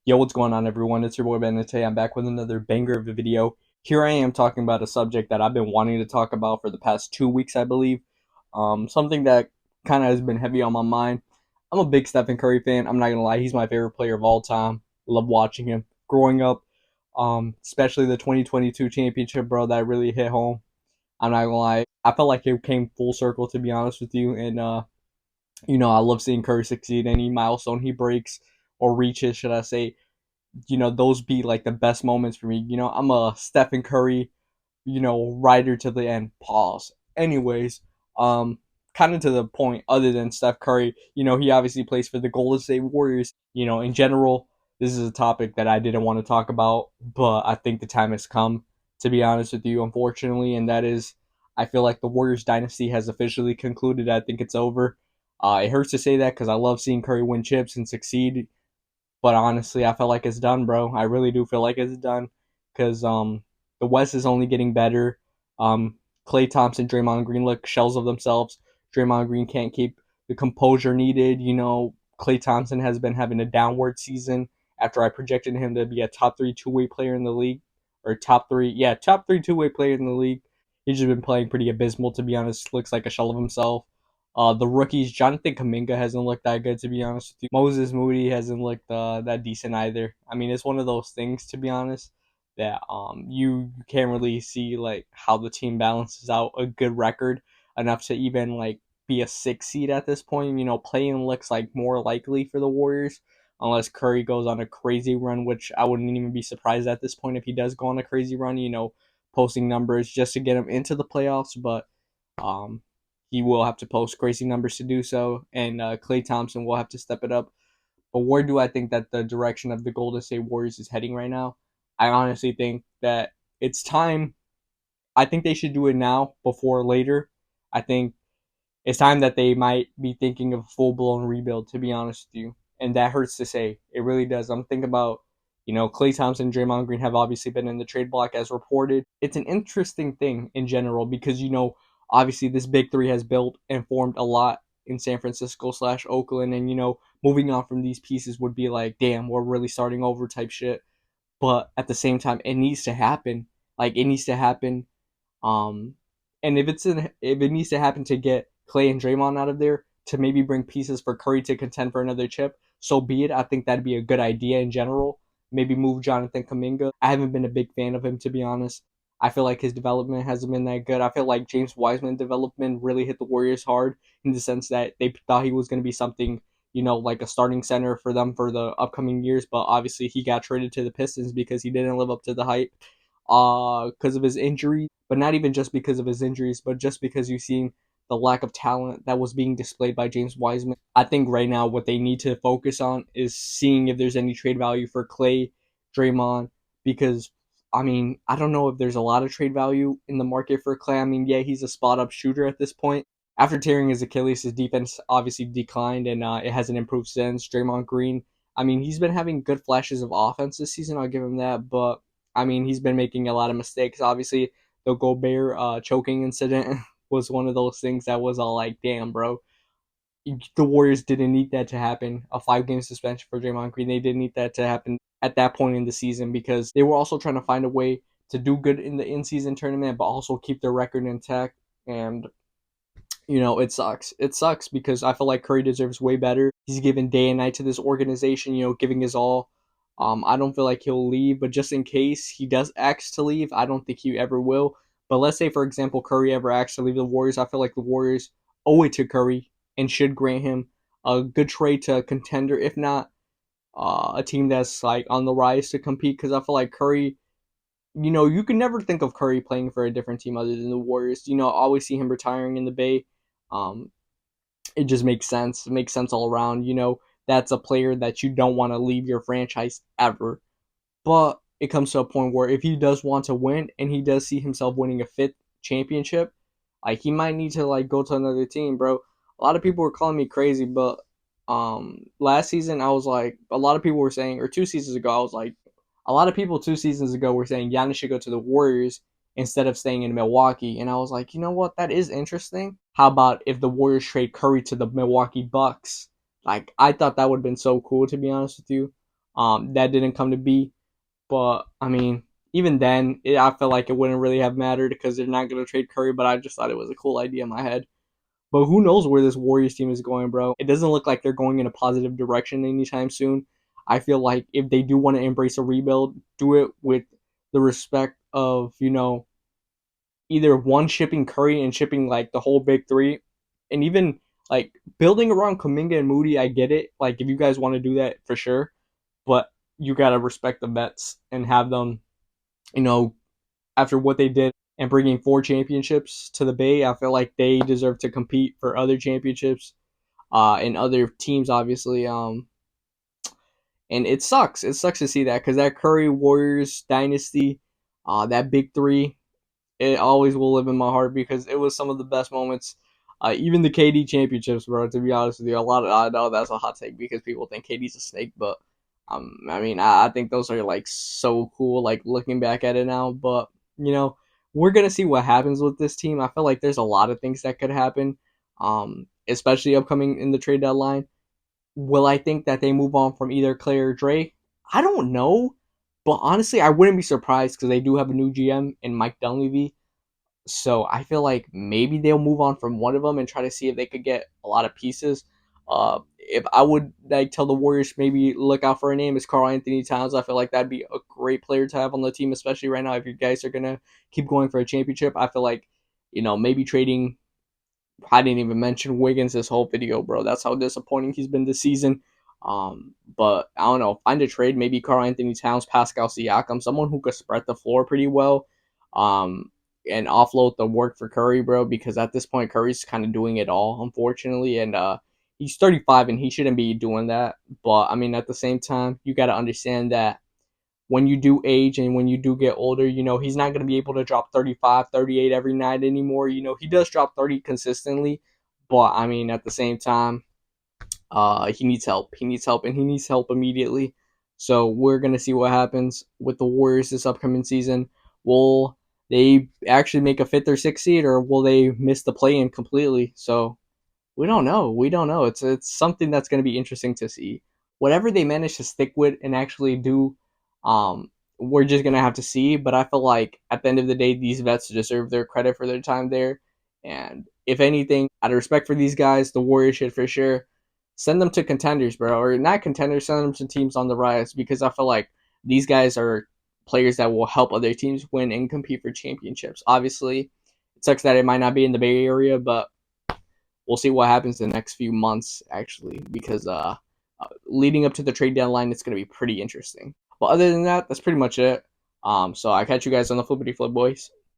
Yo, what's going on, everyone? It's your boy Ben, and today I'm back with another banger of a video. Here I am talking about a subject that I've been wanting to talk about for the past 2 weeks, I believe. Something that kind of has been heavy on my mind. I'm a big Stephen Curry fan. I'm not gonna lie, he's my favorite player of all time. Love watching him growing up. Especially the 2022 championship, bro. That really hit home. I'm not gonna lie. I felt like it came full circle, to be honest with you, and I love seeing Curry succeed. Any milestone he breaks or reaches, should I say, those be like the best moments for me. I'm a Stephen Curry, rider to the end. Pause. Anyways, kind of to the point, other than Steph Curry, he obviously plays for the Golden State Warriors. In general, this is a topic that I didn't want to talk about, but I think the time has come, to be honest with you, unfortunately, and that is, I feel like the Warriors dynasty has officially concluded. I think it's over. It hurts to say that because I love seeing Curry win chips and succeed, but honestly, I feel like it's done, bro. I really do feel like it's done because the West is only getting better. Clay Thompson, Draymond Green look shells of themselves. Draymond Green can't keep the composure needed. Clay Thompson has been having a downward season after I projected him to be a top three two-way player in the league, or top three two-way player in the league. He's just been playing pretty abysmal, to be honest. Looks like a shell of himself. The rookies, Jonathan Kaminga hasn't looked that good, to be honest with you. Moses Moody hasn't looked that decent either. I mean, it's one of those things, to be honest, that you can't really see like how the team balances out a good record enough to even like be a 6 seed at this point. Playing looks like more likely for the Warriors unless Curry goes on a crazy run, which I wouldn't even be surprised at this point if he does go on a crazy run. Posting numbers just to get him into the playoffs, but um, he will have to post crazy numbers to do so, and Clay Thompson will have to step it up. But where do I think that the direction of the Golden State Warriors is heading right now? I honestly think that it's time. I think they should do it now before later. I think it's time that they might be thinking of a full blown rebuild, to be honest with you. And that hurts to say. It really does. I'm thinking about, Clay Thompson and Draymond Green have obviously been in the trade block as reported. It's an interesting thing in general because, obviously this big three has built and formed a lot in San Francisco slash Oakland. And, moving on from these pieces would be like, damn, we're really starting over type shit. But at the same time, it needs to happen. Like, it needs to happen, um, and if it needs to happen to get Clay and Draymond out of there to maybe bring pieces for Curry to contend for another chip, so be it. I think that'd be a good idea in general. Maybe move Jonathan Kaminga. I haven't been a big fan of him, to be honest. I feel like his development hasn't been that good. I feel like James Wiseman development really hit the Warriors hard in the sense that they thought he was going to be something, like a starting center for them for the upcoming years. But obviously, he got traded to the Pistons because he didn't live up to the hype because of his injury, but not even just because of his injuries, but just because you've seen the lack of talent that was being displayed by James Wiseman. I think right now what they need to focus on is seeing if there's any trade value for Clay, Draymond, because I mean, I don't know if there's a lot of trade value in the market for Clay. I mean, yeah, he's a spot up shooter at this point. After tearing his Achilles, his defense obviously declined, and it hasn't improved since. Draymond Green, I mean, he's been having good flashes of offense this season. I'll give him that, but I mean, he's been making a lot of mistakes. Obviously, the Gobert choking incident was one of those things that was all like, damn, bro. The Warriors didn't need that to happen. A 5 game suspension for Draymond Green. They didn't need that to happen at that point in the season because they were also trying to find a way to do good in the in season tournament, but also keep their record intact. And it sucks. It sucks because I feel like Curry deserves way better. He's given day and night to this organization, giving his all. I don't feel like he'll leave, but just in case he does ask to leave, I don't think he ever will. But let's say, for example, Curry ever asks to leave the Warriors, I feel like the Warriors owe it to Curry and should grant him a good trade to a contender, if not a team that's like on the rise to compete. Because I feel like Curry, you can never think of Curry playing for a different team other than the Warriors. I always see him retiring in the Bay. Um, it just makes sense. It makes sense all around. That's a player that you don't want to leave your franchise ever. But it comes to a point where if he does want to win and he does see himself winning a fifth championship, like he might need to like go to another team, bro. A lot of people were calling me crazy, but last season I was like a lot of people were saying, or 2 seasons ago, I was like a lot of people 2 seasons ago were saying Giannis should go to the Warriors instead of staying in Milwaukee. And I was like, you know what? That is interesting. How about if the Warriors trade Curry to the Milwaukee Bucks? Like, I thought that would have been so cool, to be honest with you. That didn't come to be. But I mean, even then, I felt like it wouldn't really have mattered because they're not going to trade Curry. But I just thought it was a cool idea in my head. But who knows where this Warriors team is going, bro? It doesn't look like they're going in a positive direction anytime soon. I feel like if they do want to embrace a rebuild, do it with the respect of, either one shipping Curry and shipping like the whole big three, and even like building around Kuminga and Moody. I get it. Like if you guys want to do that for sure, but you gotta respect the vets and have them, you know, after what they did and bringing 4 championships to the Bay. I feel like they deserve to compete for other championships, and other teams, obviously. And it sucks. It sucks to see that because that Curry Warriors dynasty, that big three, it always will live in my heart because it was some of the best moments. Even the KD championships, bro. To be honest with you, I know that's a hot take because people think KD's a snake, but I mean, I think those are like so cool. Like looking back at it now, but you know, we're gonna see what happens with this team. I feel like there's a lot of things that could happen, especially upcoming in the trade deadline. Will I think that they move on from either Clay or Dre? I don't know, but honestly, I wouldn't be surprised because they do have a new GM in Mike Dunleavy. So I feel like maybe they'll move on from one of them and try to see if they could get a lot of pieces. If I would like tell the Warriors maybe look out for a name is Carl Anthony Towns. I feel like that'd be a great player to have on the team, especially right now if you guys are gonna keep going for a championship. I feel like maybe trading. I didn't even mention Wiggins this whole video, bro. That's how disappointing he's been this season. But I don't know. Find a trade, maybe Carl Anthony Towns, Pascal Siakam, someone who could spread the floor pretty well, um, and offload the work for Curry, bro. Because at this point, Curry's kind of doing it all, unfortunately, and he's 35 and he shouldn't be doing that. But I mean, at the same time, you got to understand that when you do age and when you do get older, he's not going to be able to drop 35, 38 every night anymore. He does drop 30 consistently, but I mean, at the same time, he needs help. He needs help and he needs help immediately. So we're going to see what happens with the Warriors this upcoming season. Will they actually make a fifth or sixth seed or will they miss the play in completely? So we don't know. We don't know. It's something that's going to be interesting to see. Whatever they manage to stick with and actually do, we're just gonna have to see. But I feel like at the end of the day, these vets deserve their credit for their time there. And if anything, out of respect for these guys, the Warriors should for sure send them to contenders, bro, or not contenders. Send them to teams on the rise because I feel like these guys are players that will help other teams win and compete for championships. Obviously, it sucks that it might not be in the Bay Area, but we'll see what happens in the next few months actually because leading up to the trade deadline it's going to be pretty interesting. But other than that, that's pretty much it. So I catch you guys on the flippity flip, boys.